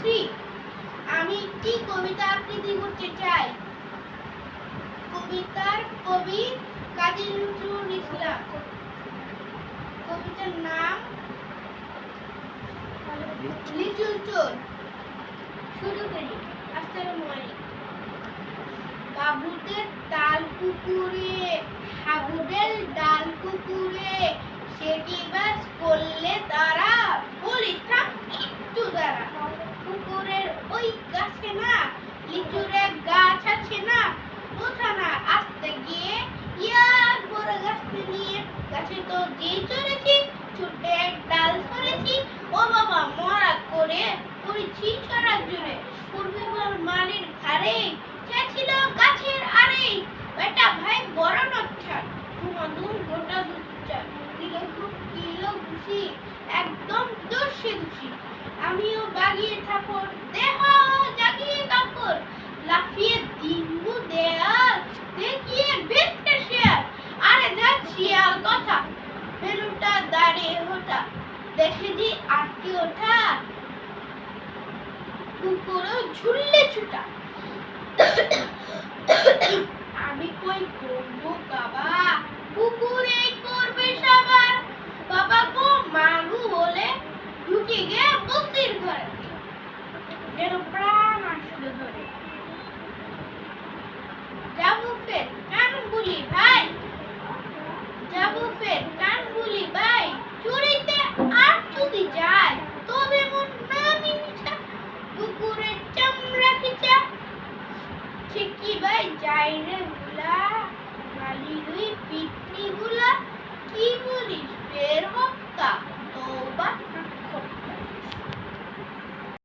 শ্রী আমি একটি কবিতা আবৃত্তি করতে চাই। কবিতার কবি কাজী নজরুল ইসলাম। কবিতার নাম লিচু চোর। শুরু করি। আসসালামু আলাইকুম। বাবুদের তাল পুকুরে হাবুদের ডাল কুকুরে সে কি বাস করলে তারা বলি থাক একটু দাঁড়া। পুকুরের ওই গাছে না লিচুর এক গাছ আছে না, ওঠা না আসতে গিয়ে ইয়ার বড় গাছটা নিয়ে গাছে তো যেই চড়েছি ছুটে এক ডাল ধরেছি। ও বাবা মরা করে পড়েছি ছড়ার জোরে পূর্বিবার মানের ঘাড়ে ছিল গাছের আরে বেটা ভাই বড় নচ্ছা ধুমাধুম গোটা দুচ্ছা কিলো খুশি একদম দর্শে খুশি। আমিও বাগিয়ে ঠাকুর দেহ জাগিয়ে কাপড় লাফিয়ে দিনু দেয়াল দেখিয়ে বেটে শেয়াল। আরে যা শিয়াল কথা বেলুটা দাঁড়িয়ে ওঠা দেখে যে আটকে ওঠা কুকুরও ঝুললে ছুটা। আমি কই করবো বাবা কুকুরে করবে সবার বাবা গো মাগু বলে ঢুকে গে বস্তির ঘরে যেন প্রাণ আসলে ধরে। যাবো ফের কান বুলি ভাই যাবো ফের কান বুলি ভাই চুরিতে আর যদি যায় তবে মন না মিছা কুকুরের চামড়া খিচা ঠিকই ভাই যাই রে গুলা গালি দুই পিটনি গুলা কি বলিস ফের